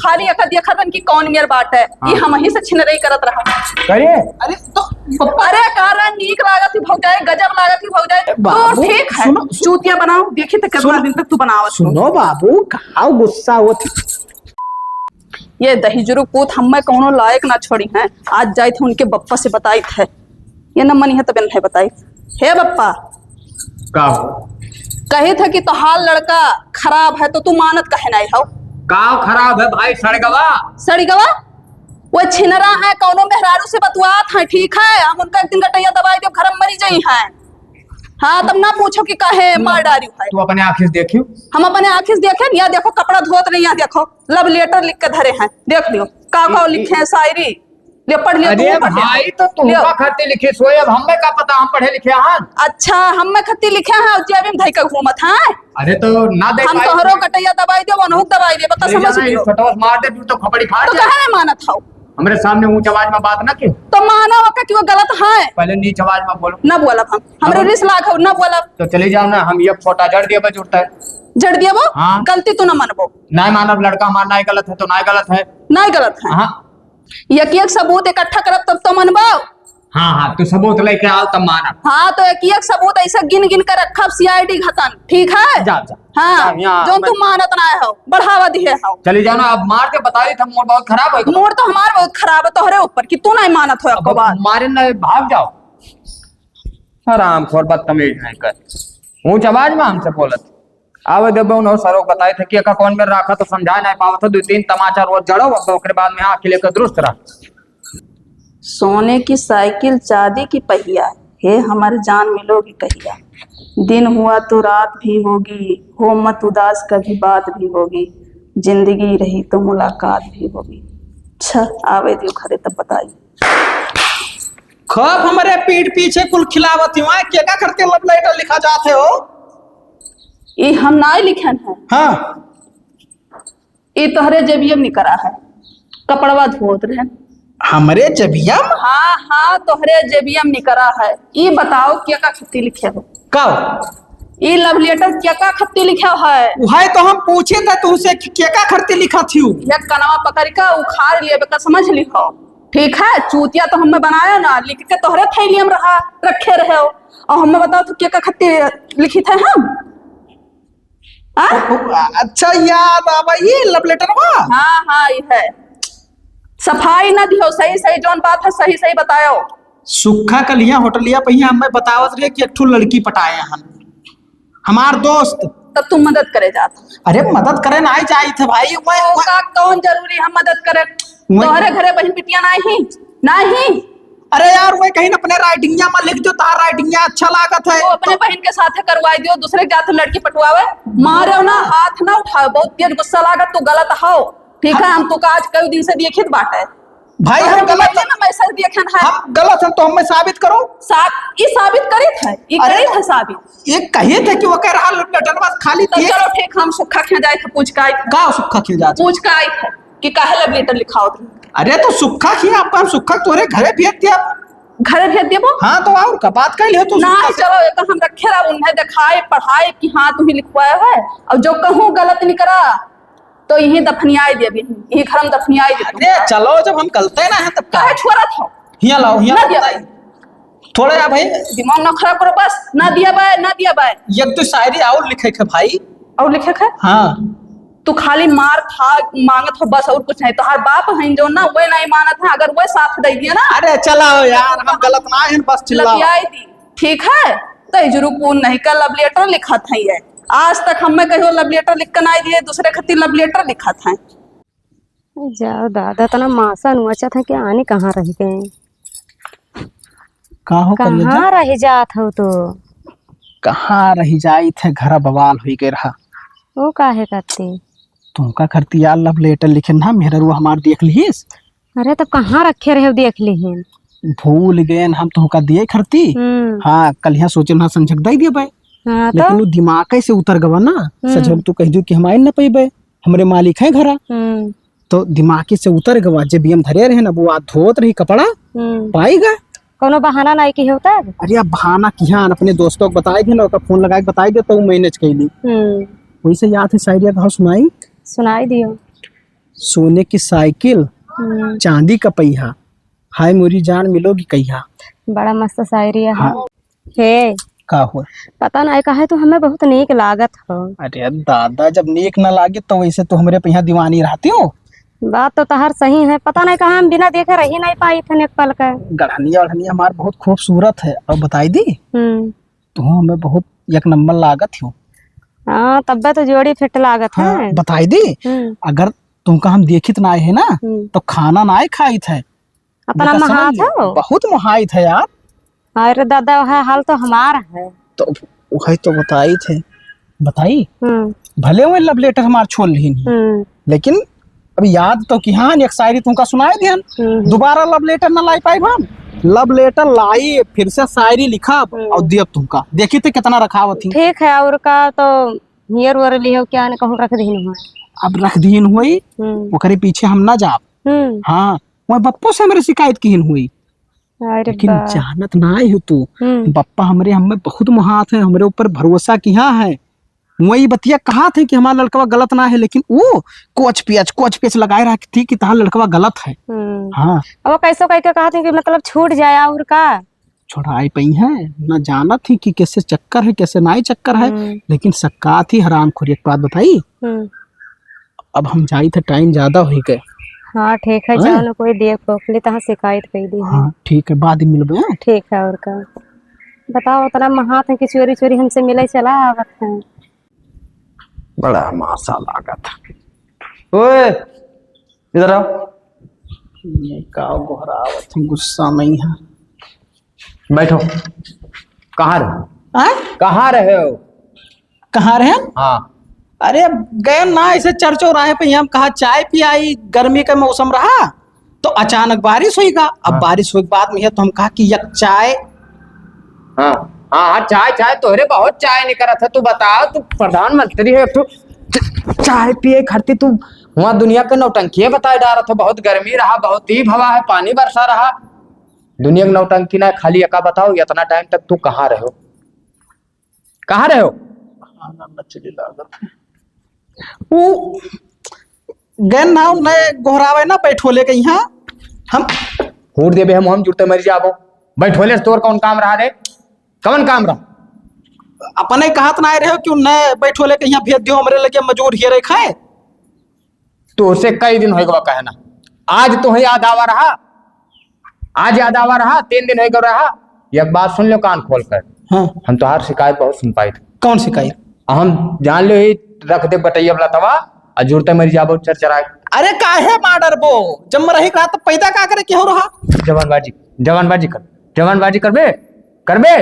खाली अका देखा तन की कौन मेर बाट है ये हम ही से छिन रही करत रहा करे अरे तो अरे कारण नीक लागत ही भौजाए गजब लागत ही भौजाए तो ठीक है चूतिया बनाओ देखी तो कितना दिन तक तू बनावत सुनो बाबू खाओ गुस्सा होत ये दही जुरू पूत हमें कौनो लायक ना छोड़ी है आज जाए थे उनके बप्पा से बताई थे ये न मनी है तब नहीं बताई हे बप्पा का कहे थे कि तोहार लड़का खराब है तो तू मानत कहे नहीं हो का खराब है भाई सड़गवा वो छिनरा है कौनो मेहरारू से बतवात है ठीक है हम उनका एक दिन गटैया दवाई दे घर में मरी जाई है हाँ तब ना पूछो कि काहे मार डारी है तू अपने आँखों से देखियो हम अपने आँखों से देखे यहाँ देखो कपड़ा धोत नहीं यहाँ देखो लव लेटर लिख के धरे हैं देख लियो का लिखे हैं शायरी ले पढ़ लियो अरे भाई तो तुम का खत्ती लिखे सोए अब हमें का पता हम पढ़े लिखे हैं अच्छा हम खत्ती लिखे हैं और जेबी में धई के घूमत हैं अरे तो ना दे हम तोहरो कटैया दवाई दे वनहु दवाई दे बता समझ लियो छोटा मार दे तो खपड़ी फाड़ तो कहे नहीं मानत हो हमारे सामने ऊंच आवाज में बात ना की तो माना होगा कि वो गलत है पहले नीच आवाज में बोलो ना बोला हम हमरे रिस लाख हो ना बोला तो चले जाओ ना हम ये छोटा जड़ दिया बस उठता है जड़ दिया वो हाँ। गलती तू ना मानबो ना मानव लड़का मानना ही गलत है तो ना गलत है ना गलत है हाँ एक सबूत इकट्ठा करब तब तो मनबो हाँ हाँ तो सबूत लेके आओ तब माना हाँ तो एक सबूत ऐसा गिन गिन कर रखा सीआईडी घतन ठीक है जा जा हाँ जो तू मानत ना हो बढ़ावा दिए हो चली जाओ ना अब मार के बता दी था मूड बहुत खराब है मूड तो हमारा बहुत खराब है तोहरे ऊपर कि तू नहीं मानत हो एक बार मारे न भाग जाओ आराम खोर बदतमीज नहीं कर ऊंच आवाज में हमसे बोलत आवे देबो न सरो बताए थे कि का कौन में रखा तो समझा नहीं पावत दो तीन तमाचा रोज जड़ो अब ओकरे बाद में आंख लेकर दुरुस्त रह सोने की साइकिल चांदी की पहिया हे हमारे जान मिलोगी कहिया दिन हुआ तो रात भी होगी हो मत उदास कभी बात भी होगी जिंदगी रही तो मुलाकात भी होगी अच्छा आवे दियो खरे तब बताइए खब हमारे पीठ पीछे कुल खिलावत हुआ क्या करके लव लेटर लिखा जाते हो ये हम ना लिखन है हाँ ये तोहरे जेबियम निकरा है कपड़वा धोत रहे हमारे जबियम हाँ हाँ तोहरे जेबियम निकरा है ये बताओ क्या का खत्ती लिखे हो कब ये लव लेटर क्या का खत्ती लिखा है वही तो हम पूछे थे तुमसे क्या करते लिखा थी या कनवा पकड़ का उखाड़ लिए बेका समझ लिखो ठीक है चूतिया तो हमें बनाया ना लिख के तोहरे थैली में रहा रखे रहे हो और हमें बताओ तो क्या का खत्ती लिखी थे हम अच्छा याद आवा ये लव लेटर हाँ हाँ ये है सफाई ना दियो सही सही जौन बात है सही सही बताओ सुखा कलिया होटलिया पहिया हमें बतावत रहे कि एक ठो लड़की पटाए हम हमार दोस्त तब तुम मदद करे जाता अरे मदद करे ना चाहिए थे भाई का कौन जरूरी हम मदद करे तोहरे घरे बहन बिटिया नहीं अरे यार वो कहीं अपने राइटिंगिया में लिख दो तार राइटिंगिया अच्छा लागत है वो अपने बहन के साथ करवाई दियो दूसरे के जाते लड़की पटवावे मारे ना हाथ ना उठाओ बहुत तेज गुस्सा लागत तू गलत हो ठीक है हम तो आज कई दिन से देखित बाटे भाई हम गलत है ना मैसेज देखन है हम गलत है तो हमें साबित करो ये साबित करित है ये करित है साबित ये कहे थे कि वो कह रहा लेटर बस खाली तो चलो ठीक हम सुखा खे जाए थे पूछ का आई का सुखा खे जाए पूछ का आई थे कि काहे लव लेटर लिखाओ अरे तो सुखा खी आपका हम सुखा तोरे घरे भेज दिया घरे भेज देबो हाँ तो और का बात कर लियो तू ना चलो एक हम रखे रहा उन्हें दिखाए पढ़ाए कि हाँ तुम्हें लिखवाया है और जो कहूँ गलत नहीं करा तो यही दफनियाई दे भी यही घर में दफनियाई दे अरे चलो जब हम गलते ना है तब काहे छोरा था हिया लाओ हिया दिया थोड़ा यार भाई दिमाग ना खराब करो बस ना दिया बाय एक तो शायरी और लिखे के भाई और लिखे है हाँ तू खाली मार खा मांगत हो बस और कुछ नहीं तो हर बाप है जो ना वो नहीं मानत है अगर वो साथ दे दिया ना अरे चलाओ यार हम गलत ना है बस चिल्लाओ दी ठीक है तो जरूर कौन नहीं का लव लेटर लिखा था ये आज तक हमें कहो लव लेटर लिख कर नहीं दिए दूसरे खत्ती लव लेटर लिखा था जाओ दादा तना मासा नुचा था कि आने कहाँ रह गए कहाँ रह जात हो तो कहाँ रह जाई थे घर बवाल हुई गए रहा वो काहे करते तुमका करती यार लव लेटर लिखे ना मेरा रू हमार देख लीस अरे तो कहाँ रखे रहे देख ली भूल गए हम तुमका दिए खरती हाँ कल यहाँ सोचे ना संजक दे दिए भाई हाँ, लेकिन वो दिमाग कैसे उतर गवा ना सजल तू कह दू कि हम आए न पेबे हमरे मालिक है घरा तो दिमाग से उतर गवा जब हम धरे रहे ना वो आ धोत रही कपड़ा पाएगा कोनो बहाना नहीं की होता अरे अब बहाना किया अपने दोस्तों को बताए थे ना फोन लगा के बताई दे तो मैनेज कैली वैसे याद है शायरी कहा सुनाई सुनाई दियो सोने की साइकिल चांदी का पहिया, हाय मोरी जान मिलोगी कहिया। बड़ा मस्त शायरी है। हाँ। हे का हुआ? पता नहीं कहा है तो हमें बहुत नेक लागत हो। अरे दादा, जब नेक न लागे तो वैसे तो हमरे पहिया दीवानी रहती हो। बात तो तहार सही है, पता नहीं कहा हम बिना देखे रह ही नहीं पाई थे एक पल का। गढ़निया वढ़निया हमार बहुत खूबसूरत है। और बताई दी तो हमें बहुत एक नंबर लागत हो। हाँ तब तो जोड़ी फिट लागत है। हाँ, बताई दी अगर तुमका हम देखित ना है ना तो खाना ना खाई थे। अपना महात हो बहुत मुहाइत है यार। अरे दादा वह हाल तो हमारा है। तो वही तो बताई थे। बताई भले वो लव लेटर हमार छोड़ रही नहीं, लेकिन अभी याद तो कि हाँ एक शायरी तुमका सुनाए ध्यान। दोबारा लव लेटर ना लाई पाई हम। लव लेटर लाई, फिर से शायरी लिखा और दिया तुमका। देखी थे कितना रखावत थी। ठीक है। और का तो हियर वर लियो क्या ने कहूं रख दीन हुआ। अब रख दीन हुई ओकरे पीछे हम ना जाब। हाँ वो बप्पो से हमारे शिकायत की हुई। अरे लेकिन जानत ना हो तू, बप्पा हमरे हमें बहुत मुहात है, हमरे ऊपर भरोसा किया है। वही बतिया कहा थे कि हमारा लड़कवा गलत ना है, लेकिन वो कोच पेच लगाए रखी थी कि तहां लड़कवा गलत है। हाँ अब कैसो कह के कहा थे कि मतलब छूट जाए और का छोड़ाई पई है ना। जाना थी कि कैसे चक्कर है कैसे ना चक्कर है, लेकिन सक्का थी हराम खोरी। एक बात बताई, अब हम जाई थे टाइम ज्यादा हो गए। हाँ ठीक है, जाओ ना कोई देख पोखली तहां शिकायत कर दी। हाँ ठीक है, बाद में मिलबे। ठीक है। और का बताओ उतना महात है कि चोरी चोरी हमसे मिले चला आवत है। बड़ा मासा लागत। ओए इधर आओ। ये का गोहरावत हम गुस्सा नहीं है। बैठो। कहाँ रहे? कहाँ रहे हो? कहाँ रहे? हाँ अरे गए ना, ऐसे चर्चो रहे पे हम कहा चाय पियाई। गर्मी का मौसम रहा तो अचानक बारिश हुई का। अब बारिश हुई के बाद में है तो हम कहा कि एक चाय। हाँ हाँ चाय तोहरे बहुत चाय नहीं करा था। तू बताओ, तू प्रधानमंत्री है, तू चाय पिए खरती तू वहाँ दुनिया के नौटंकी बताए डाला था। बहुत गर्मी रहा, बहुत तेज हवा है, पानी बरसा रहा। दुनिया की नौटंकी ना खाली एका बताओ, इतना टाइम तक तू कहाँ रहे हो? कहाँ रहे हो? वो गए ना गोहरावे ना बैठोले के यहाँ हम फूट देबे हम जुड़ते मर जाबो। बैठोले तोर कौन काम रहा रे? कौन काम रहा? अपने कहत ना रहे हो क्यों न बैठोले के यहाँ भेज दियो हमरे लगे मजूर हियर खाए। तो से कई दिन होएगा कहना। आज तो याद आवा रहा, आज याद आवा रहा, 3 दिन होएगा रहा। एक बात सुन लो कान खोल कर। हाँ। हम तो हर शिकायत बहुत सुन पाई थे। कौन शिकायत? हम जान लो ही रख दे बटैया वाला तवा और जुड़ते मर जाबो चरचराए। अरे काहे माडर बो, जब मैं रही रहा तो पैदा का करे क्यों रहा? जवानबाजी करबे करबे।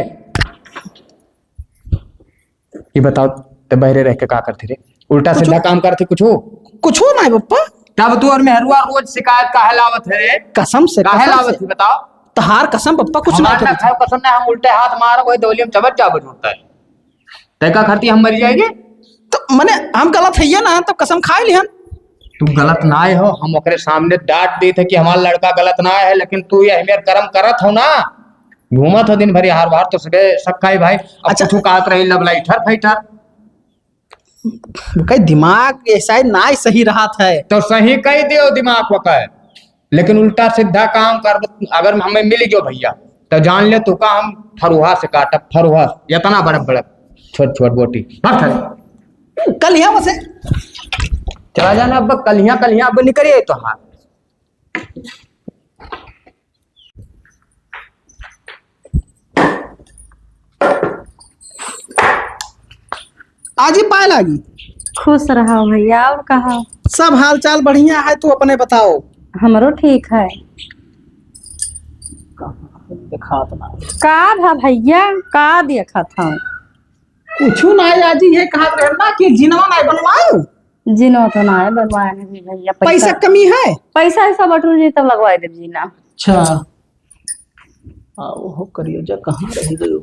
ये बताओ ते बहरे रह के का करते रे? उल्टा सीधा काम करते कुछ हो ना बप्पा। तब तू और मेहरुआ रोज शिकायत का लावत है रे? कसम से काहे लावत है बताओ? तहार कसम बप्पा कुछ ना करे। कसम ने हम उल्टे हाथ मार वही दौलियम चबट जाबो जुड़ता है। तैका खरती हम मर जाएंगे तो मने हम गलत है ना, तो कसम खाए लिहन। तू गलत ना हो, हम ओकरे सामने डांट दी थे कि हमारा लड़का गलत ना है, लेकिन तू ये हमें कर्म करत हो ना। घूमत हो दिन भरी हार बार तो सगे सखाई भाई। अच्छा तू कहत रही लब लाइटर फाइटर। कई दिमाग ऐसा ना सही रहा था तो सही कही दियो दिमाग को कहे, लेकिन उल्टा सीधा काम कर। अगर हमें मिल गयो भैया तो जान ले तू का हम फरुहा से काटब। फरुहा इतना बड़ा बड़ा छोट छोट बोटी कल यहाँ से चला जाना। अब कलिया अब नहीं करिए तो। हाँ आज ही पाए लागी। खुश रहो भैया। और कहा सब हाल चाल बढ़िया है, तू अपने बताओ। हमरो ठीक है। दिखात ना का भा भैया का देखा था? कुछ ना आज ये कहा रहे ना कि जिनवा ना बनवाओ। जिनो तो ना है बनवाया नहीं भैया। पैसा कमी है? पैसा ऐसा बटूर जी तब लगवाए दे जीना। अच्छा आओ हो करियो जा। कहाँ रह गयो?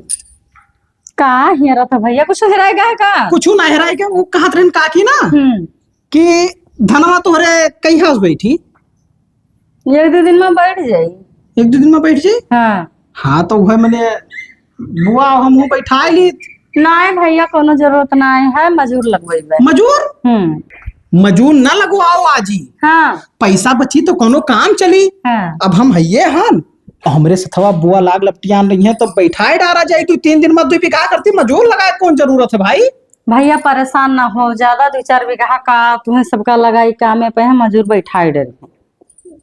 का हेरा था भैया? कुछ हेराएगा है का? कुछ ना हेराएगा। वो कहत रहन काकी ना कि धनवा तोहरे कई हाउस बैठी 1-2 दिन में बैठ जाई। 1-2 दिन में बैठ जाई? हाँ तो वह मैंने बुआ हम बैठा ली। ना भैया कोनो जरूरत ना है, मजूर लगवाई। मजूर? मजूर न लगवाओ आजी। हाँ पैसा बची तो कोनो काम चली। हाँ अब हम हइये हन हमरे से थवा बुआ लाग लपटियान रही है तो बैठाए डारा जाए तू 3 दिन में 2 बीघा करती मजूर लगाए कौन जरूरत है भाई। भैया परेशान ना हो, ज्यादा 2-4 बीघा का तुम्हें सबका लगाई कामे पे है, मजूर बैठाई दे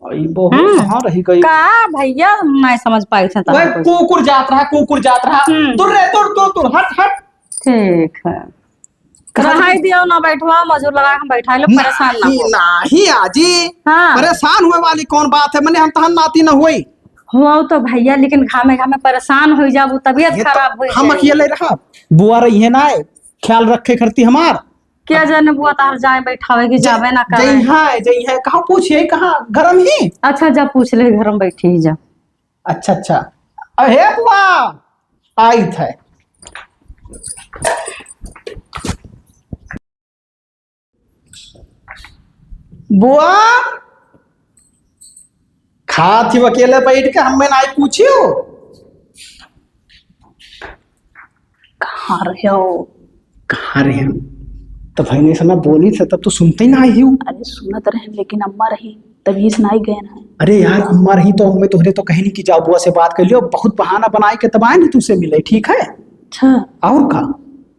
कहाँ रही गई का भैया नहीं समझ पाई थे ओए कुकुर जात रहा तुर रे तुर हट हट। ठीक है रहाई दियो ना बैठवा, मजूर लगा हम बैठा लो, परेशान ना हो। नहीं आजी हाँ परेशान हुए वाली कौन बात है, मैंने हम तहन नाती न हुई हो तो भैया, लेकिन घामे घामे परेशान हो जाबू, तबीयत खराब हो हम अकेले रहा बुआ रही है ना, ख्याल रखे करती हमार। क्या जाने बुआ तार जाए बैठावे की जावे ना करे। जई है कहाँ पूछिए कहाँ घर में ही। अच्छा जब पूछ ले घर में बैठी ही जा। अच्छा अहे बुआ आई थे। बुआ खा थी अकेले बैठ के हमें ना पूछियो कहाँ रहे हो? कहाँ रहे हम तो भाई ने समय बोली थे तब तो सुनते ही ना आई हूँ। अरे सुनत रहे लेकिन अम्मा रही तभी सुनाई गए ना। अरे यार अम्मा रही तो हमें तोहरे तो कहीं नहीं कि जाओ बुआ से बात कर लियो, बहुत बहाना बनाए के तब आए नहीं तुझसे मिले। ठीक है अच्छा और का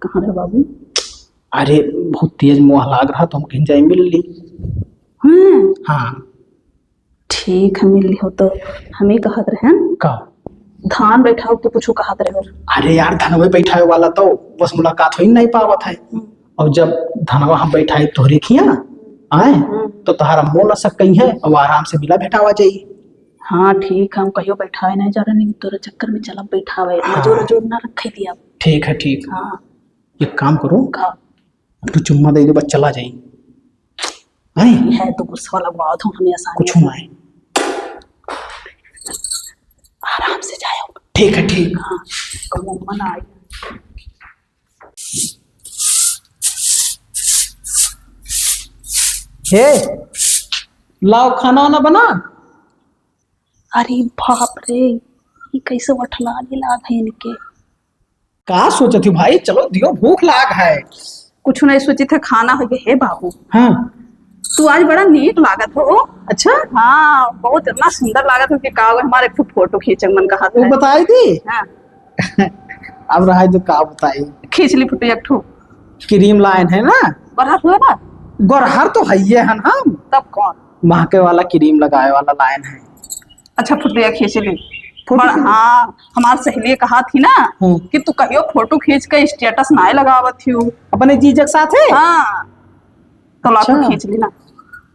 कहाँ रहे बाबू? अरे बहुत तेज मुँह लाग रहा तो हम कहीं जाए मिल ली। हाँ ठीक है मिल ली हो तो हमें कहत रहे का धान बैठाओ तो कुछ कहत रहे हो। अरे यार धनवे बैठाए वाला तो बस मुलाकात हो ही नहीं पावत है। और जब धनवा हम बैठाए तोहरे खिया आए तो तहारा मोह न सक है और आराम से मिला बैठावा जाइए। हाँ ठीक है हम कहियो बैठाए नहीं जा रहे, नहीं तोरे चक्कर में चला बैठावे मजूर ना रखे दिया। ठीक है ठीक हाँ एक काम करो का तू चुम्मा दे दे बस चला जाइए। है तो गुस्सा लगवा दो हमें आसानी कुछ हुआ आराम से जाओ। ठीक है ठीक। हाँ कहो मन आई हे लाओ खाना वाना बना। अरे बाप रे ये कैसे वठला लाग है इनके। का सोचे थी भाई चलो दियो भूख लाग है। कुछ नहीं सोची थे खाना हो गया। हे बाबू हाँ तू आज बड़ा नीक लागत हो। अच्छा हाँ बहुत इतना सुंदर लागत हो कि का हमारे खूब फोटो खींचे मन कहा वो बताई थी। हाँ अब रहा तो का बताई खींच ली फोटो एक ठो क्रीम लाइन है ना बड़ा हुआ ना। गोरहर तो है हम तब कौन महके वाला क्रीम लगाए वाला लाइन है। अच्छा फोटो खींच ली। हाँ हमारी सहेली कहा थी ना कि तू कहियो फोटो खींच के स्टेटस ना लगावत थी अपने जीजा के साथ है। हाँ तो लाखों खींच ली ना।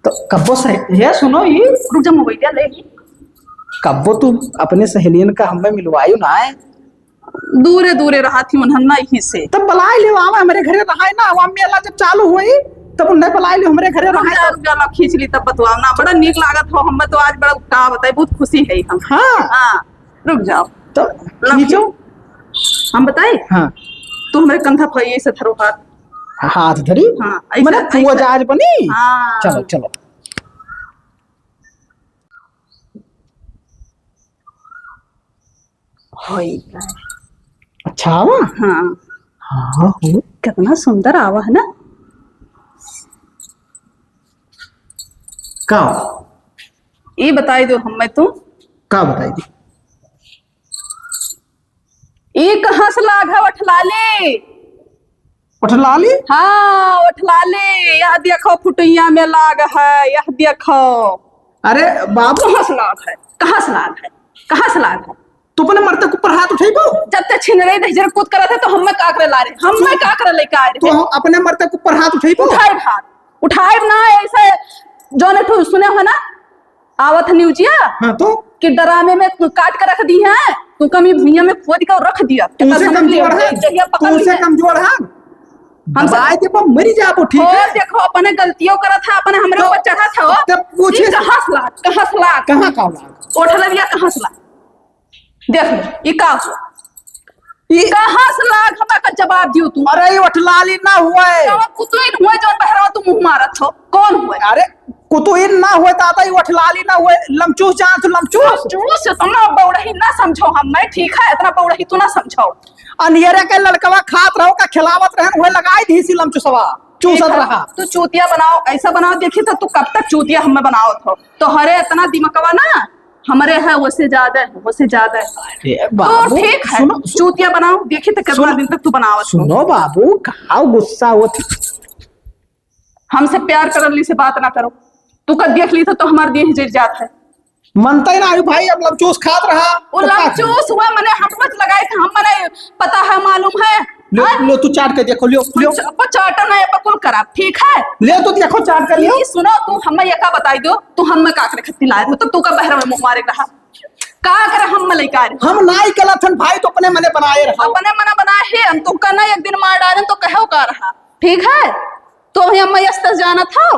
तो कब्बो से ये सुनो ये रुक जा मोबाइल ले कब्बो तू अपने सहेलियन का हमें मिलवायु ना है। दूरे दूरे रहा थी उन्हन ही से तब बलाई ले आवा हमारे घरे रहा ना वहां मेला जब चालू हुई तब उन्हें बलाई ले हमारे घरे रहा गाना खींच ली तब बतवाओ ना। बड़ा नीक लागत हो हमें तो आज बड़ा का बताए बहुत खुशी है हम। हाँ रुक जाओ तो खींचो हम बताए। हाँ तू हमारे कंधा पर ऐसे धरो हाथ धरी। हाँ मैंने तू आज बनी। हाँ चलो चलो अच्छा आवा। हाँ हाँ कितना सुंदर आवा है ना। का ये बताई दो हमें तू का बताई दी ये कहाँ से लाग है वठलाले। उठलाली हाँ वठलाले यह देखो फुटैया में लाग है यह देखो। अरे बाबू कहाँ से लाग है कहाँ से लाग है कहाँ से लाग है। तू अपने मरते के ऊपर हाथ उठेबो जब तक छिन रहे थे जरा कूद कर रहे थे तो हमें का करे ला रहे हमें का करे लेके आए तो हम अपने मरते के ऊपर हाथ उठेबो। उठाए हाथ उठाए ना ऐसे जो ने ठू सुने हो ना आवत न्यूजिया। हाँ तो कि डरामे में काट कर रख दी है तू कमी भुइया में खोद कर रख दिया। तुमसे कमजोर है तुमसे कमजोर है हम आए थे पर मरी जाबो। ठीक है देखो अपने गलतियों करा था अपने हमरे ऊपर चढ़ा था तब पूछे कहाँ से लाग कहाँ का लाग उठलविया कहाँ से लाग देख ये का हुआ ये कहाँ से लाग हमें का जवाब दियो तू। अरे उठलाली ना हुआ है कुतुइन हुआ जो बहरा तू मुंह मारत हो कौन हुआ। अरे कुतुइन ना हुआ ताता ही उठलाली ना हुआ लमचूस जान तो लमचूस लमचूस से तुम ना बौड़ही ना समझो हमें। ठीक है इतना बौड़ही तू ना समझो। अनियरे के लड़कवा खात रहो का खिलावत रहन हुए लगाई दी सी लमचूसवा चूसत ठीक है, रहा। तू चूतिया बनाओ, ऐसा बनाओ, देखी तो तू कब तक चूतिया हमें बनाओ थो। तो हरे इतना दिमकवा ना हमारे है, उससे ज्यादा है, उससे ज्यादा है। अरे तो बाबू ठीक है, सुनो चूतिया बनाओ, देखी तो कितना दिन तक तू बनाओ। सुनो बाबू, कहा गुस्सा होती। हमसे प्यार करली से बात ना करो। तू कब देख ली तो हमारे देह जल जात है। मनता ही ना आयु भाई, अब लबचूस खात रहा वो तो क्या करें? लमचूस हुआ, मैंने हमत लगाए थे, हम मने पता है, मालूम है। लो लो तू चाट के देखो, लियो लियो चाटा ना बकुल करा, ठीक है। ले तो देखो चाट कर लियो। ये सुनो, तू हमें ये का बताई दो, तू हमें का करे खत्ती लाए हो, तो तू का बहरा में मुंह मारे रहा का करे, हम मलई का हम नाई कलथन भाई, तो अपने मने बनाए रहा। अपने मना बनाए है, हम तुम का ना एक दिन मार डालें तो कहो का रहा, ठीक है। तो हम यस्तर जाना था,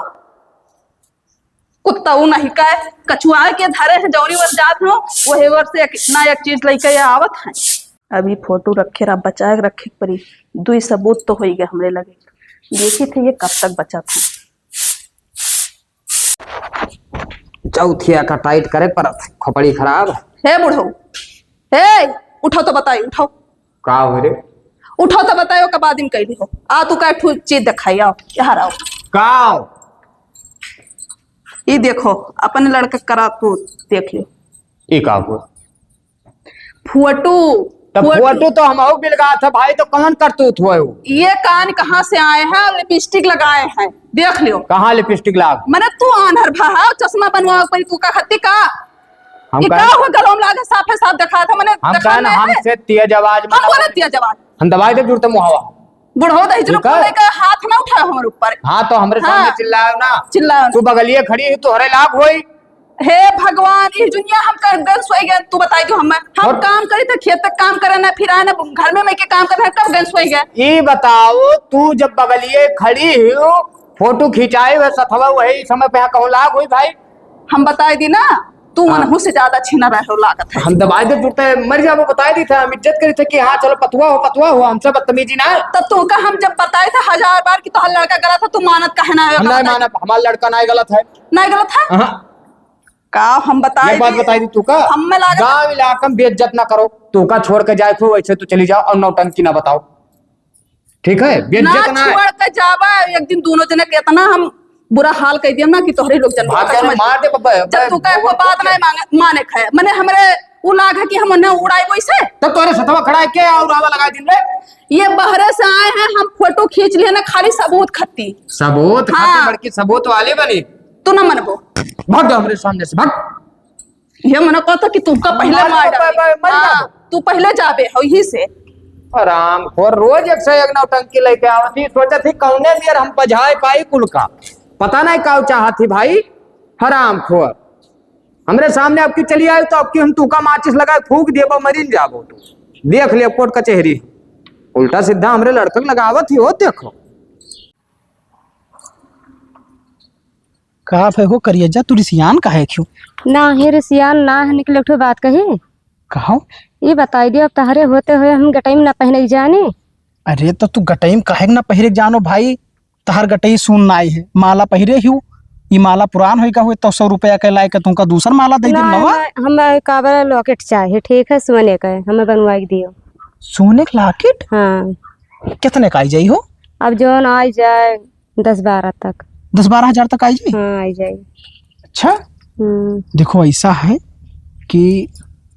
कुत्ता ऊ नहीं का कछुआ के धरे है, जौनी वर जात हो वही वर से कितना एक चीज लेके आवत है। अभी फोटो रखे रहा, बचा के रखे परी, दुई सबूत तो हो गए हमरे लगे। देखी थे ये कब तक बचा था। चौथिया का टाइट करे पर खोपड़ी खराब। हे बुढ़ऊ, हे उठो तो बताई, उठो का हो रे? उठो तो बताओ कब आदिम कैली हो। आ तू का चीज दिखाई, आओ यहाँ आओ। का ये देखो अपने लड़के करा, तू देख लियो ई का हुआ? फोटो। तब फोटो तो हम भी लगा था भाई, तो कौन करतूत हुआ? ये कान कहाँ से आए हैं, लिपस्टिक लगाए हैं, देख लियो। कहाँ लिपस्टिक लाग? मैंने तू आनहर भाव चश्मा बनवा पड़ी, तू का खत्ती का हम ये का हुआ, गलों में लागे साफे साफ दिखा था मैंने। हम दिखा कहन नहीं है। हमसे तेज आवाज में हम बोले तिया जवान हम दवाई दे जुड़ते मुहावा। बुढ़ो दही जरूर ठीक है। बोले का हाथ ना उठाओ हमारे ऊपर। हाँ तो हमरे सामने हाँ। चिल्लाओ ना। चिल्लाओ तू बगलिए खड़ी है, तोहरे लाभ होई। हे भगवान, ये दुनिया हम कर गन सोई गए, तू बताई जो हम और- काम करे थे, खेत तक काम करे ना, फिर आए ना घर में के काम करे, कब गन सोई गए। ये बताओ, तू जब बगलिए खड़ी हो फोटो खिंचाए हुए सथवा, वही समय पे यहाँ कहूँ लाभ हुई भाई। हम बताई दी ना, तू हाँ। मनहू से ज्यादा छीना रहे हो लागत है। हम दवाई दे जुड़ते मर जाओ, बताई दी था, हम इज्जत करी थे कि हाँ चलो पतुआ हो, हमसे बदतमीजी ना। तब तू का हम जब बताए थे 1000 बार कि तो लड़का गलत है, तू मानत कहे ना हम नहीं माना, हमारा लड़का नहीं गलत है। नहीं गलत है हाँ। का, हम बताए ये बात बताई दी तू का। हमें लागत गाँव इलाका में बेइज्जत ना करो, तू का छोड़ के जाए खो, वैसे तो चली जाओ और नौटंकी ना बताओ, ठीक है? ना बेइज्जत ना है। छोड़ के जावा। एक दिन दोनों जने के इतना हम बुरा हाल कह दिया ना कि तोहरे लोग जन्म भाग जाने मार दे बब्बा। जब तू का कोई बात नहीं माने खाए, मैंने हमरे उ लाग है कि हम ने उड़ाई वैसे। तब तोरे सतवा खड़ा है क्या और आवा लगा दिन रे? ये बहरे से आए हैं, हम फोटो खींच लिए ना, खाली सबूत खत्ती। सबूत हाँ। खाते बड़की सबूत वाली बनी। तू ना मनबो, भाग जा हमरे सामने से, भाग। ये मना कहता कि तुमका पहले मार मार दो, डाली। मर हाँ, जाओ। तू पहले जाबे हो यही से। आराम खोर रोज एक से एक नौटंकी लेके आवती, सोचा थी कौने देर हम बजाए पाई कुल का, पता नहीं का चाहत थी भाई। हराम खोर हमरे सामने आपकी चली आई तो आपकी हम तूका माचिस लगाए फूक देबो, मरिन जाबो। तू देख लिया कोर्ट कचहरी, उल्टा सीधा हमरे लड़कन लगावत ही हो, देखो। का फे हो करियजा, तू रिसियान काहे क्यों? ना है रसियान, ना है निकले ठो बात कही। कहो ये बताई दियो, अब तहरे होते हुए हम गटाई में ना पहने जाने। अरे तो तू गटई में काहे ना पहिरे जानो भाई, तहर गटई सुन नाई है, माला पहिरे हूँ, ये माला पुरान होई का हुए तो 100 रुपया के लाए के तुमका दूसर माला दे दे नवा। हमें काबर लॉकेट चाहिए, ठीक है, सोने का है, हमें बनवा के दियो। सोने का लॉकेट हाँ, कितने का आई जाई हो? अब जो ना आ जाए 10-12 तक। 10-12 हजार तक आई जाई? हाँ, आ जाए। अच्छा देखो ऐसा है कि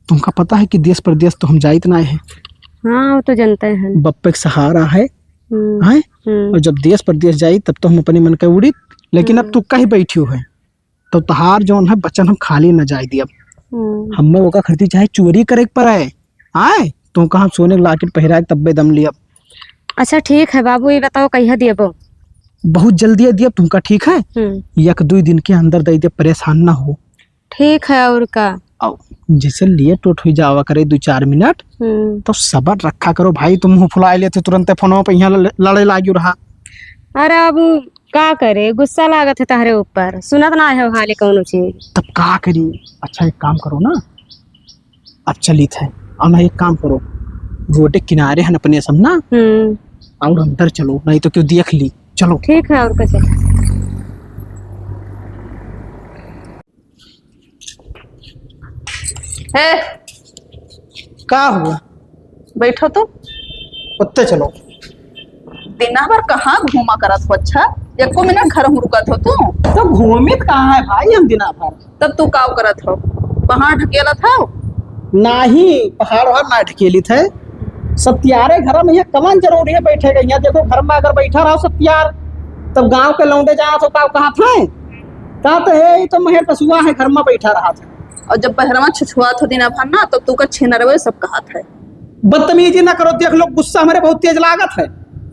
तुमका पता है कि देश प्रदेश तो हम जाइत ना है। हाँ, वो तो जानते हैं। बप्पे के सहारा है, हैं? और जब देश प्रदेश जाई तब तो हम अपने मन के उड़ी, लेकिन अब तू कहीं बैठी हो है तो तहार जोन है बचन हम खाली न जाए दी। अब हमें वो का खरीदी चाहे चोरी करे पर है, आए तुम कहा सोने लाकेट पहराए तब्बे दम लिया। अच्छा ठीक है बाबू, ये बताओ कहिया दियबो? बहुत जल्दी दिया तुमका, ठीक है? 1-2 दिन के अंदर दे दे, परेशान ना हो। ठीक है, और का जैसे लिए टोट हुई जावा करे 2-4 मिनट, तो सबर रखा करो भाई। तुम मुँह फुलाए लेते तुरंत फोन पे यहाँ लड़े लागी रहा। अरे अब का करे, गुस्सा लागत है तहरे ऊपर, सुनत ना है हाले कौनो चीज। तब का करी? अच्छा एक काम करो ना, अब चली थे और ना एक काम करो, रोड के किनारे हैं अपने सब ना, और अंदर चलो, नहीं तो क्यों देख ली। चलो ठीक है, और कैसे? है का हुआ? बैठो तो। उत्ते चलो। दिन भर कहाँ घूमा करत हो? अच्छा, एको मिनट घर में रुकत हो तू? तो घूमित कहाँ है भाई हम दिना भर? तब तू काव करत हो? पहाड़ ढकेला था? नाही पहाड़ वहाड़ ना ढकेली थे। सत्यारे घर में यहाँ कमान जरूरी है बैठेगा। यहाँ देखो घर में अगर बैठा रहो सत्यार, तब गांव के लौंडे जा तो कहाँ थे? कहा तो है ये तो महर पसुआ है, घर में बैठा रहा था। और जब बहरवा छुछुआत हो दिन भर ना, तो तू का छिनरवे सब कहा था। बदतमीजी ना करो, देख लो गुस्सा हमारे बहुत तेज लागत है।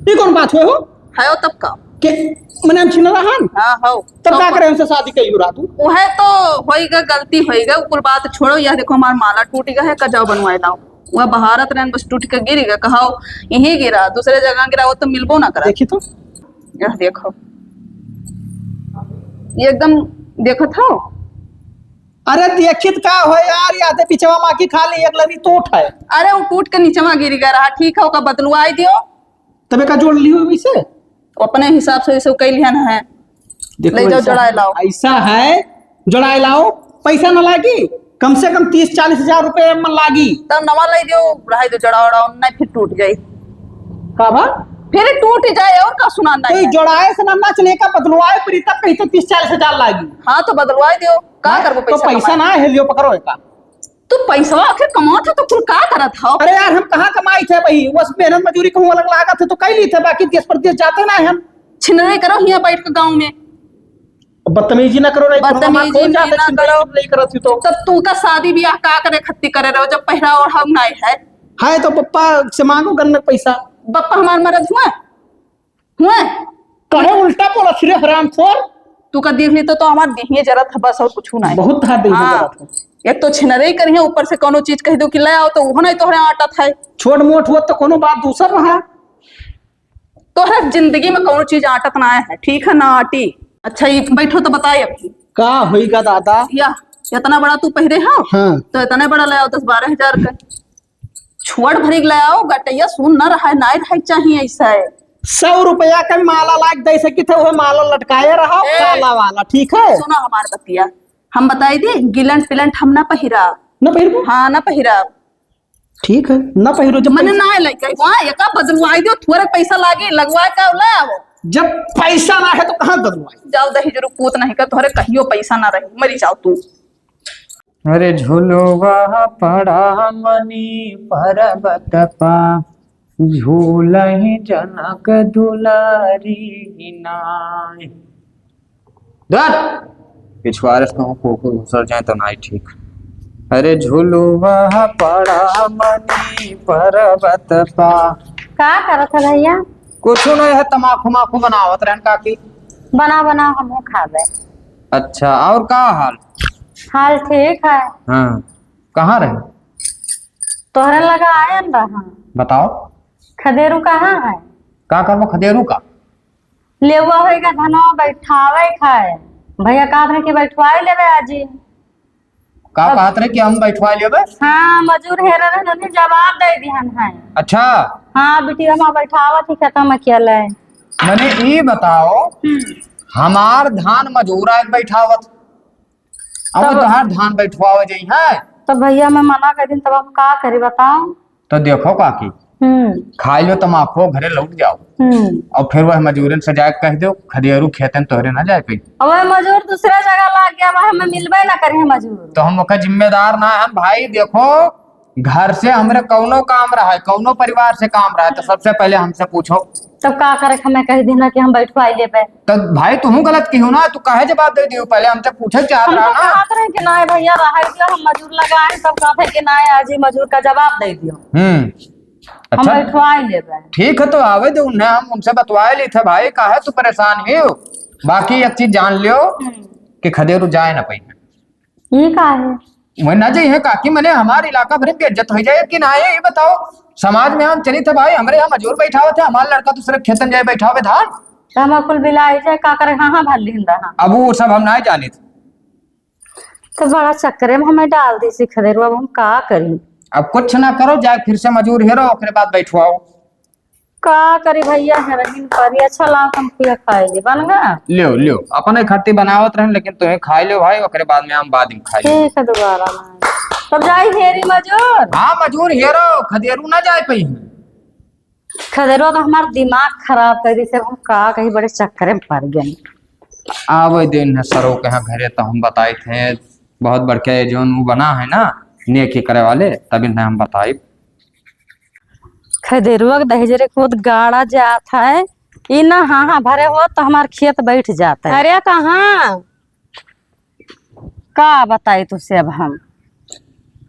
ये कौन बात हुए हो? है तब का के मैंने हम छिन रहा हन? हाँ हो तब क्या करे हमसे शादी कही रहा तू? वो है तो होएगा, गलती होएगा, कुल बात छोड़ो। यह देखो हमारा माला टूट गया है, कजाओ बनवाए लाओ। वह बहारत रहन बस टूट के गिरेगा, कहा यही गिरा, दूसरे जगह गिरा, वो तो मिलबो ना करा। देखी तो यह देखो, ये एकदम देखो था। अरे देखित का हो यार, यादे पिछवा माँ की खाली एक लड़ी टूट है। अरे वो टूट के नीचे में गिर गया रहा, ठीक है, ओका बदलवाई दियो। तबे का जोड़ ली हुई वैसे अपने हिसाब से जैसे कई लिहन है, ले जाओ जड़ाए लाओ। ऐसा है, जड़ाए लाओ, पैसा न लागी, कम से कम 30-40 हजार रुपए मन लागी। तब नवा लाई दियो, रहा दो जड़ा उड़ा, नहीं फिर टूट जाये। का बा फिर टूट जाए और का सुनाना तो है? जोड़ाए से ना चले का बदलवाए पर तब कहीं तो 30-40 हजार लागी। हाँ तो बदलवाई दियो, का करबो तो पैसा? पैसा ना है, लियो पकड़ो का। तू पैसा आखिर कमात है तो कुल का करत हो? अरे यार हम कहाँ कमाई थे भाई, बस मेहनत मजदूरी कहूँ अलग लागत थे तो कई ली थे, बाकी देश प्रदेश जाते ना हम। छिनरे करो यहाँ बैठ के गाँव में, बदतमीजी ना करो, बदतमीजी ना करो। नहीं करती तो तब तू का शादी ब्याह का करे खत्ती करे रहो, जब पहरा और हम नहीं है तो पप्पा से मांगो गन्ने पैसा। बप्पा हमार मरद हुए कहे उल्टा बोला फिर हराम खोर। तू का देख ली तो हमार देहिए जरूरत है, बस और कुछ नहीं। बहुत धार देही हाँ, जरूरत है। एक तो छिनरे करिए, ऊपर से कोनो चीज कह दो कि ले आओ तो वो नहीं तोहरे आटा था। छोट मोट हुआ तो कोनो बात दूसर रहा। तोहरे जिंदगी में कोनो चीज आटत ना है, ठीक है ना आटी। अच्छा ये बैठो तो बताए अभी का होईगा दादा? या इतना बड़ा तू पहरे हो? हाँ। तो इतना बड़ा ले आओ 10-12 हजार का छुअड़ भरी ले आओ। गटैया सुन न रहा है, नहीं रहा चाहिए ऐसा है। 100 रुपया का माला लाग दे सकी थे, वो माला लटकाए रहा काला वाला, ठीक है? सुना हमार बतिया, हम बताई दे, गिलंट पिलंट हम ना पहिरा। न पहिरबो? हाँ ना पहिरा, ठीक है न पहिरो। जब मैंने ना लगे वहाँ एका बदलवाई दो, थोड़ा पैसा लागे लगवाए का ले आओ। जब पैसा ना है तो कहाँ बदलवाई? जाओ दही जरूर पूत नहीं कर, तोहरे कहियो पैसा ना रही, मरी जाओ तू। अरे झुलवा पड़ा मनी पर्वत पा, झूलहि जनक दुलारी नाय। दर पिछवाड़े से को घुसर जाए तो नहीं ठीक। अरे झुलवा पड़ा मनी पर्वत पा। का करत है भैया? कुछ नहीं है, तमाकू माकू बनावत रहन काकी। बना बना हम खावे। अच्छा और का हाल? हाल ठीक है। हाँ कहाँ रहे? तोहरे लगा आए रहा। बताओ खदेरू कहाँ है? का करबो खदेरू का? लेवा होएगा धनवा बैठावे खाए। भैया कहा था कि बैठवाए लेवे आजी। का कहत रहे कि हम बैठवा लेबे? हाँ मजूर हेरा रहे, जवाब दे दिहन है। अच्छा हाँ बेटी हम बैठावा थी खत्म अकेले। मैंने ये बताओ, हमार धान मजूरा एक बैठावत, अब तोहार धान बैठवावे जाई है तो भैया मैं मना कर दिन, तब हम का करी बताओ? तो देखो काकी, खाई लो तमाकू घरे लौट जाओ और फिर वह मजूरन से जाके कह दो खदेरू खेतन तोहरे ना जाए। अब मजूर दूसरा जगह लग गया, वह हमें मिलबे ना करे मजूर। तो हम ओका जिम्मेदार ना है भाई। देखो घर से हमरे कौनो काम रहा है, कौनो परिवार से काम रहा है, तो सबसे पहले हमसे पूछो। तब का करे हमें कह देना कि हम बैठवाई लेबे। तो भाई तुम गलत क्यों ना, तू काहे जवाब दे दियो? पहले हमसे पूछे चाहत हम रहा तो ना। कहत रहे कि ना भैया रहा दियो, हम मजूर लगाए, तब कहते कि ना आज ही मजूर का जवाब दे दियो। हम अच्छा बैठवाई लेबे। ठीक है तो आवे दो उन्हें, हम उनसे बतवाए ली थे भाई, काहे तू परेशान है। बाकी एक चीज जान लियो कि खदेरू जाए ना पाई। ये का है? वही ना जाइए काकी, मैंने हमारे इलाका भर की इज्जत हो जाए कि ना ये बताओ। समाज में हम चली थे भाई, हमारे यहाँ मजूर बैठावे थे, हमारा लड़का दूसरे खेतन जाए बैठावे धान, तो हम कुल बिलाई जाए का करे हाँ भर लिंदा। अब वो सब हम ना जाने थे। तो बड़ा चक्कर में हमें डाल दी सी खदेरू, अब हम का करी? अब कुछ ना करो, जाए फिर से मजूर हेरो, ओकरे बाद बैठवाओ। का करी भैया हेरहिन करी। अच्छा ला हम पिया खाए ले बन गया। लियो लियो अपने खट्टी बनावत रहे, लेकिन तुम्हें खाई लो भाई, ओकरे बाद में हम बाद में खाई। ठीक है दोबारा ना। तब जाई हेरी मजूर। हाँ मजूर हेरो, खदेरू ना जाए पाई। खदेरो तो हमारा दिमाग खराब कर दी से हम का कहीं बड़े चक्कर में पड़ गए। आवे दिन सरो के यहाँ घरे तो हम बताए थे बहुत बड़के जो बना है ना नेकी करे वाले, तभी न हम बताए। खदेरुआ के दहेजरे खुद गाड़ा जाता है ई ना, हाँ हाँ भरे हो तो हमार खेत बैठ जाता है। अरे कहाँ का बताई तुझसे अब हम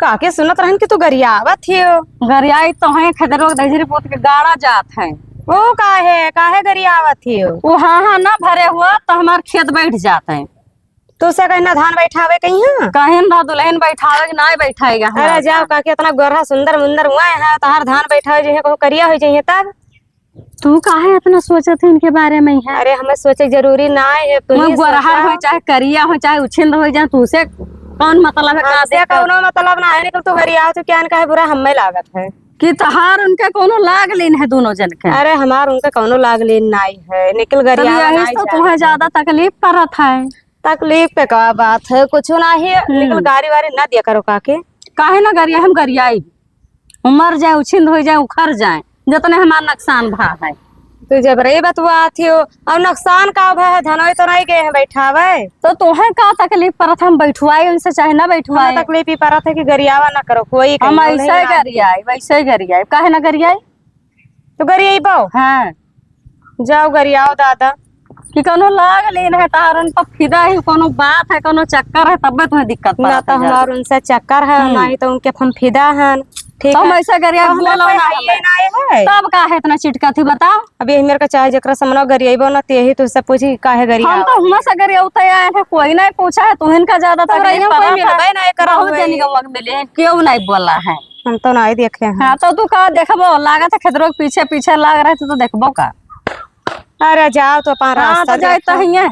काके सुनत रहन कि तू गरियावत हियो। गरियाई तो है खदेरुआ के दहेजरे पोत के गाड़ा जात है। ओ काहे गरियावत हियो? वो हाँ हाँ ना भरे हुआ तो हमार खेत बैठ जाता है। तो से कहीं ना धान बैठावे कहीं कहीं ना दुल्हन बैठावे कि ना बैठाएगा। अरे जाओ काके इतना गोरा सुंदर मुंदर हुआ है तहार धान बैठावे जो है को करिया हो जाइए तब। तू काहे इतना सोचत है इनके बारे में है? अरे हमें सोचे जरूरी ना है, तू गोरा हो चाहे करिया हो चाहे उछिंद हो जाए, तू से कौन मतलब है? का कोनो मतलब ना है, निकल तू गरिया तो क्या कहे बुरा हमें लागत है कि तहार उनके कोनो लाग लेन है दोनों जन के। अरे हमार उनके कोनो लाग लेन नहीं है, निकल गरिया तो तुम्हें ज्यादा तकलीफ करत है। तकलीफ पे का बात है, कुछ ना ही निकल गाड़ी वारी ना दिया करो काके। काहे ना गरिया हम गरियाई मर जाए उछिंद हो जाए उखड़ जाए जितने हमारा नुकसान भा है। तू जब रे बतवा थी और नुकसान का भा है धनोई तो नहीं गए हैं बैठावे तो तुम्हें का तकलीफ परत हम बैठवाए उनसे चाहे ना बैठवाए। तकलीफ ही परत है कि गरियावा ना करो कोई। हम ऐसे ही गरियाई वैसे ही गरियाई काहे ना गरियाई तो गरियाई पाओ। हाँ जाओ गरियाओ दादा कि कोनो लाग लेन है तारन पर फिदा ही कोनो बात है कोनो चक्कर है तब तुम्हें दिक्कत ना। तो हमार उनसे चक्कर है ना ही तो उनके हम फिदा हैं। ठीक है ऐसा गरिया बोलो ना तब का है इतना चिटका थी बताओ। अभी मेरे का चाहे जकरा समनो गरियाबो ना ते ही तुझसे पूछी काहे गरिया। हम तो हुआ से गरिया उतय आए थे कोई नहीं पूछा है तुहन का ज्यादा तक नहीं कोई मिलबे नहीं करा हो जनी का वक्त मिले क्यों नहीं बोला है। हम तो नहीं देखे हैं। हां तो तू का देखबो लागत है खेतरो के पीछे पीछे लाग रहे थे तो देखबो का। अरे जाओ तो अपन रास्ता जाए तो ही है।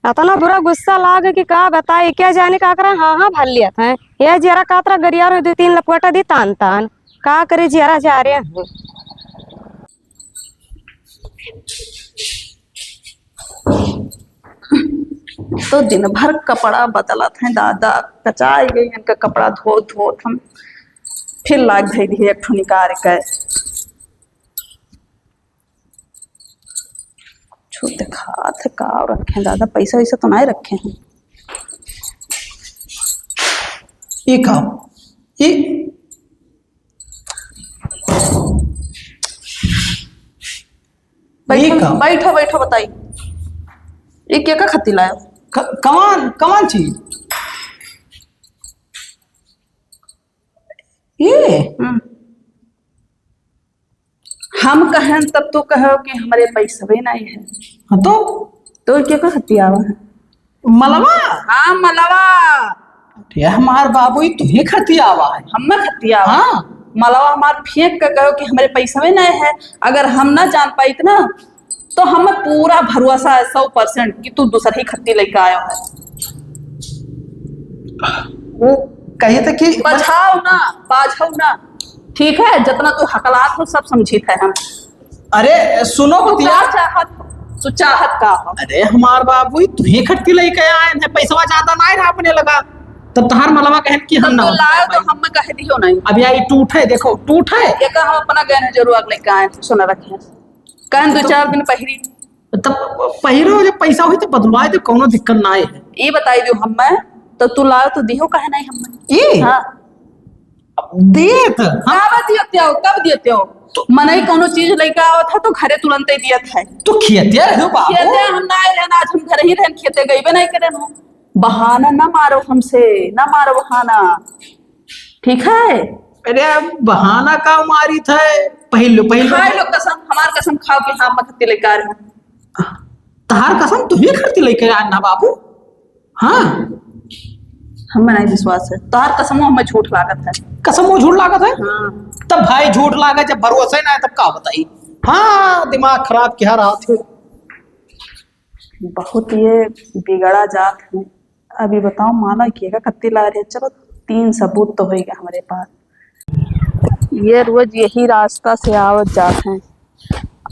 इतना बुरा गुस्सा लागे कि का बताए क्या जाने का करा। हाँ हाँ भल लिया था ये जरा कातरा गरिया रो 2-3 लपटा दी तान तान का करे जरा जा रहे हैं। तो दिन भर कपड़ा बदलत है दादा, कचाई गई इनका कपड़ा धो धो हम फिर लाग धई दी एक ठो निकाल के छूट खात है का रखे दादा। पैसा वैसा तो नहीं रखे हैं। ये काम ये बैठो बैठो बताई ये क्या का खत्ती लाया? कमान कमान चीज ये हम कहें तब तो कहो कि हमारे पैसा भी नहीं है। हाँ तो क्या का खत्ती आवा है? मलवा। हाँ मलवा हमार बाबू तुहे खती आवा है। हमें खत्ती आवा। हाँ मलवा हमार फेंक के कहो कि हमारे पैसा भी नहीं है। अगर हम ना जान पाई ना तो हमें पूरा भरोसा है 100% कि तू दूसरी खत्ती लेके आया है। वो कहे थे कि बाझाओ ना ठीक है जितना तू हकलात हो सब समझी थे हम। अरे सुनो तू चाहत का हो? अरे हमार बाबू तुहे खत्ती लेके आए हैं पैसा ज्यादा नहीं रहा अपने लगा तब तहार मलवा कहे कि हम ना लाए तो हम कह दियो नहीं। अब यार टूट है देखो टूट है ये का हम अपना गहने जरूर लेके आए सोना रखे कहन 2-4 दिन पहरी तब पहिरो जब पैसा हुई तो बदलवाए तो कोनो दिक्कत ना है। ये बताई दियो हमें तो तू लाओ तो दियो कहे नहीं हमें ये हाँ देत कब दियते हो मनई कोनो चीज लेके आओ था तो घरे तुरंत ही दिया था। तो खेते रहो बाबू खेते हम ना रहना आज हम घर ही रहन खेते गईबे नहीं करे नो। बहाना ना मारो हमसे ना मारो बहाना ठीक है। अरे बहाना का मारी था पहले खाए लो कसम हमार कसम खाओ कि हाँ मैं खत्ती लेके आ रही हूँ। तहार कसम तुझे खत्ती लेके आ ना बाबू। हाँ हमें नहीं विश्वास है तहार कसम हमें झूठ लागत है। कसम वो झूठ लागत है। हाँ। तब भाई झूठ लागा जब भरोसा ना है तब का बताई। हाँ दिमाग खराब क्या रहा थे बहुत ये बिगड़ा जात है। अभी बताओ माला किएगा कत्ती ला रहे चलो 3 सबूत तो होगा हमारे पास। ये रोज यही रास्ता से आवत जात हैं।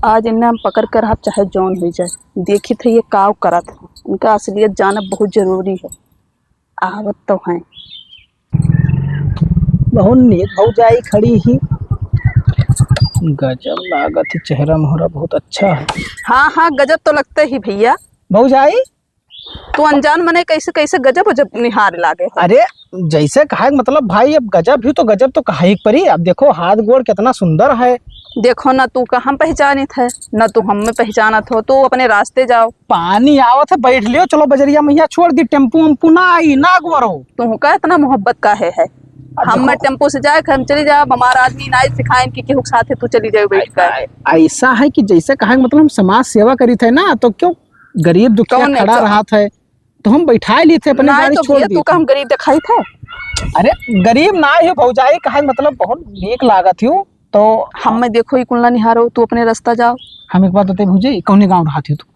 आज इन्हें हम पकड़ कर आप चाहे जौन हो जाए देखी थे ये काव करत है। उनका असलियत जानना बहुत जरूरी है। आवत तो हैं बहुत नेक हो जाई खड़ी ही गजब लागत है, चेहरा मोहरा बहुत अच्छा है। हाँ हाँ गजब तो लगता ही भैया। भौजाई तू अनजान मने कैसे कैसे गजब गजब निहार लागे हो। अरे जैसे कहा मतलब भाई, अब गजब भी तो गजब तो कहा ही परी। अब देखो हाथ गोड़ कितना सुंदर है। देखो ना तू का हम पहचानित है ना तू हम में पहचानत हो, तू अपने रास्ते जाओ। पानी आवत है, बैठ लियो, चलो बजरिया मैया छोड़ दी, टेम्पू वम्पू ना आई ना गुवरो। तू का इतना मोहब्बत का है हम में टेम्पो से जाए हम चली जाए, हमारा आदमी ना सिखाए कि केहू के साथ तू चली जाए बैठ कर। ऐसा है कि जैसे कहा मतलब हम समाज सेवा करी थे ना, तो क्यों गरीब दुखिया खड़ा रहा था तो हम बैठा लिए थे अपने गाड़ी तो छोड़ दी। तू का हम गरीब दिखाई थे? अरे गरीब ना है भौजाई, कहा मतलब बहुत नीक लागत हो। तो हम में देखो ही कुल्ला निहारो, तू अपने रास्ता जाओ। हम एक बात बताइए भौजाई, कौन गाँव रहा थी तू?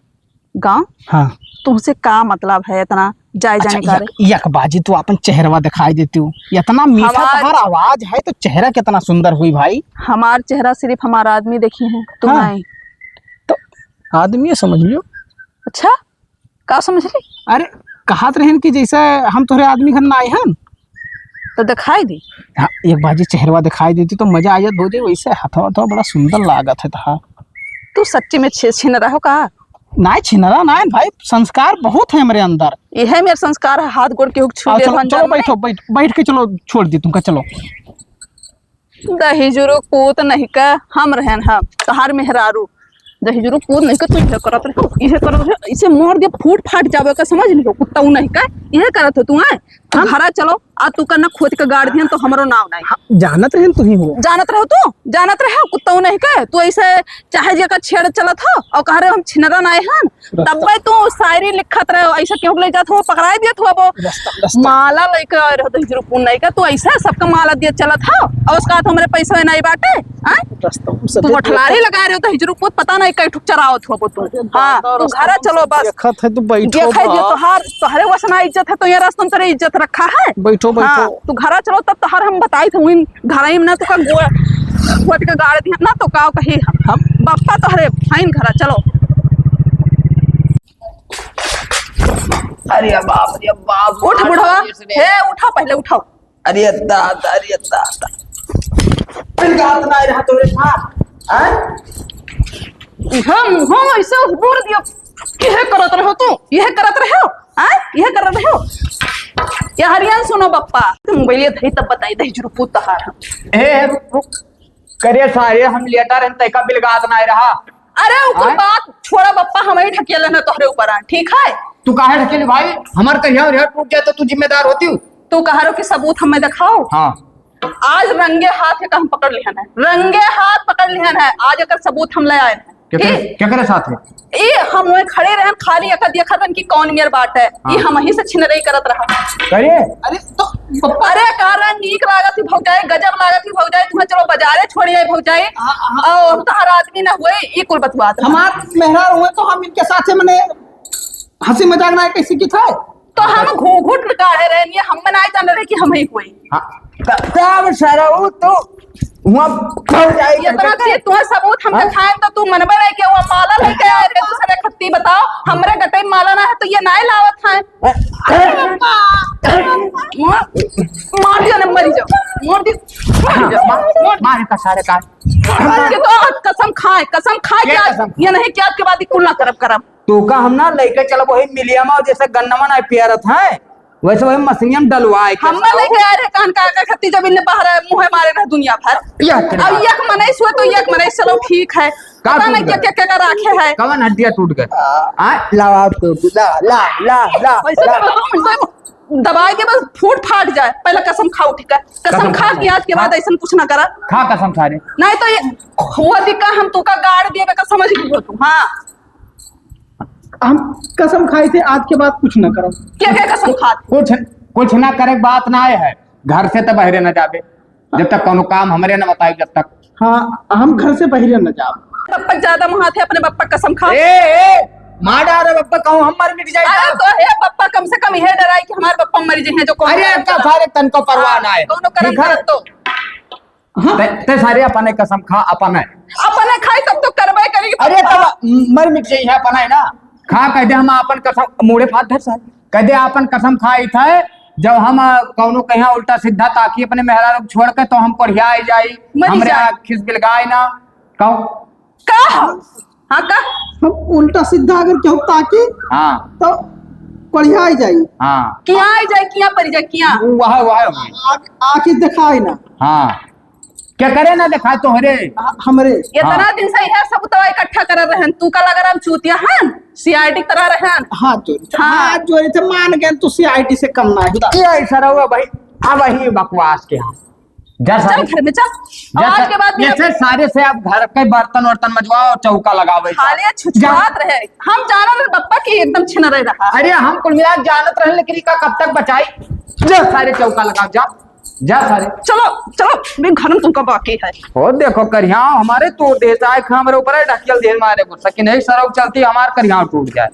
गाँव? हाँ। तुमसे का मतलब है इतना जाए जाने का? यकबाजी तू अपन चेहरा दिखाई देती हूँ, इतना मीठा तुम्हारा आवाज है तो चेहरा कितना सुंदर हुई भाई। हमारा चेहरा सिर्फ हमारा आदमी देखी है, तुम हाँ। नहीं तो आदमी समझ लियो। अच्छा का समझ ली? अरे कहत रहन कि जैसे हम तोहरे आदमी घर ना आए हैं तो दिखाई दी। हाँ, एक बाजी चेहरा दिखाई देती तो मजा आ जात भौजाई। वैसे हथवा तो बड़ा सुंदर लागत है था। तू सच्ची में छीन रहो का? ना छिनरा ना भाई, संस्कार बहुत है मेरे अंदर। यह मेरा संस्कार है, हाथ गोड़ के छू ले। चलो बैठो, बैठ के चलो, छोड़ दी तुमका। चलो दही जुरू पूत नहीं का हम रहन हम तहार मेहरारू। दही जुरू पूत नहीं का तू यह करत रहो, यह करत रहो, इसे मोड़ दे फूट फाट जावे का, समझ लियो कुत्ता नहीं का यह करत हो तू है। घरा चलो आ तू करना खोद के गाड़ दियन तो हमरो नाव नहीं। हाँ, जानत रहन तू ही हो। जानत रहो तू, जानत रहो कुत्ता नहीं का तू ऐसे चाहे जे का छेड़ चलत हो और कह रहे हम छिनरा ना हन। तब तू शायरी लिखत रहो, ऐसा क्यों ले जात हो, पकड़ाई दियत हो वो माला लेके आ रहो दही जुरू पूत नहीं का तू ऐसा सबका माला दियत चलत हो और उसका तो हमरे पैसा नहीं बाटे। हां तू मठलारी लगा रहे हो दही जुरू पूत, पता नहीं कई ठुक चरावत हो तू। हां तू घरा चलो बस देखत है तू, बैठो देखै दियो तोहार तोहरे वसना इज्जत है तो ये रास्ता में तेरे इज्जत रखा है। बैठो बैठो। हाँ, तू घरा चलो तब तोहर हम बताई थे घर ही में ना तो का गोड़ के गाड़ दिया ना तो का कही हम बप्पा तोहरे फाइन घरा चलो। अरे बाप रे बाप, उठ बुढ़वा, हे उठा पहले उठाओ। अरे दादा, अरे दादा, बिलगात ना रहा तोरे साथ। हम ऐसे बोल दियो यह करत रहो तू, यह करत रहो यह करत रहो। ये हरियाण सुनो बप्पा, तुम मोबाइल धई तब बताई दही जुरू पूत तहार हम। ए रुक करे सारे हम लेटर हैं तय का बिलगात ना रहा। अरे ऊपर बात छोड़ा बप्पा, हम ही ढकेले ना तोहरे ऊपर आ, ठीक है? तू काहे ढकेली भाई? हमार कहिया रेट टूट जाए तो तू जिम्मेदार होती हूँ। तू कह रहा कि सबूत हमें दिखाओ। हाँ आज रंगे हाथ का हम पकड़ लिहन है, रंगे हाथ पकड़ लिहन है आज, अगर सबूत हम ले आए हैं। क्या करे साथ में? ये हम वही खड़े रहन खाली अका देखत कि कौन मेर बाट है। हाँ। ये हम ही से छिनरई करत रहा करे। अरे तो अरे कारा नीक लागत थी भौजाई, गजब लागत थी भौजाई। तुम्हें चलो बाजारे छोड़िए भौजाई और तहार आदमी ना हुए ये कुल बतवात हमार मेहरार हुए तो हम इनके साथ मने हंसी मजाक ना कैसे की था तो हम घूंघट काढ़े रहे, हम बनाए जान रहे कि हम ही हुए। तब सराऊ तो वहां पड़ जाएगी। इतना कि तुम्हें सबूत हम दिखाएं तो तू मनबे नहीं कि वो माला लेके आए रे दूसरे खत्ती बताओ हमरे गटे में माला ना है तो ये नाय लावत है। मार दिया ना, मरी जाओ, मार दिया मारे का सारे का ये तो कसम खाए कि आज ये नहीं कि आज के बाद कुल ना करब। तू का हम ना लेके चलो वही मिलियमा जैसे गन्नमा ना पियरत है वैसे वही मशीनियम डलवाए हम लेके आ रहे कान का खत्ती जब इन्ने बाहर मुंह मारे रहे दुनिया भर। अब यक मनेस हुए तो यक मनेस चलो ठीक है, पता नहीं क्या क्या राखे है। कवन हड्डियां टूट गए ला ला ला ला दबाई के बस फूट फाट जाए। पहले कसम खाओ, ठीक है? कसम खा कि आज के बाद ऐसा कुछ ना करा। खा कसम खा रे, नहीं तो ये हुआ दिक्कत हम तू का गाड़ दिए का समझ लियो तू। हाँ हम कसम खाई थे आज के बाद कुछ न करो। क्या क्या कसम खाते? कुछ ना करे बात ना है, घर से तो बहरे न जाबे जब तक कोनो काम हमरे न बताई जब तक। हाँ हम घर से बहरे न जाब। बप्पा ज्यादा मुहा थे अपने बप्पा कसम खा। मार डाल रहे बप्पा कहूं हम मर मिट जाए। अरे तो है बप्पा कम से कम यह डराई कि हमारे बप्पा मर जाए जो कौन। अरे का सारे तन को परवाह ना है दोनों करम करत तो ते सारे अपने कसम खा अपने खाई तब तो करबे करी। अरे तब मर मिट जाई है अपना है ना खा कह दे हम अपन कसम मुड़े फाट धर सर कह दे अपन कसम खाई था जब हम कौनो कहीं उल्टा सीधा ताकि अपने मेहरा लोग छोड़ के तो हम पढ़िया जाई हमरे खिस बिलगाई ना कहो का हाँ का हम उल्टा सीधा अगर केहू ताकी हाँ तो बढ़िया ही जाई। हाँ किया आई जाए किया परी जाए किया वह आखिर दिखाई ना हाँ क्या करे ना दिखाए तो हरे हमरे इतना दिन से यह सब तो इकट्ठा कर रहन तू का लग रहा चूतिया हन सीआईडी तरह रहन हाथ जोड़ी हाँ। हाथ जोड़ी थे मान गए तू सीआईडी से कम ना है क्या ऐसा रहुआ भाई अब वही बकवास के यहाँ चल घर में चल आज के बाद जैसे सारे से आप घर के बर्तन वर्तन मजवाओ चौका लगावे खाली छुछुआत रहे हम जाना रहे बप्पा की एकदम छिन रहे रहा अरे हम कुल मिला जानत रहे लेकिन का कब तक बचाई जा सारे चौका लगाओ जा जा सारे चलो चलो मैं घर में तुमका बाकी है और देखो करियाव हमारे तोड़ देता है हमरे ऊपर ढकियल दे मारे को सकी नहीं सरक चलती हमार करियाव टूट जाए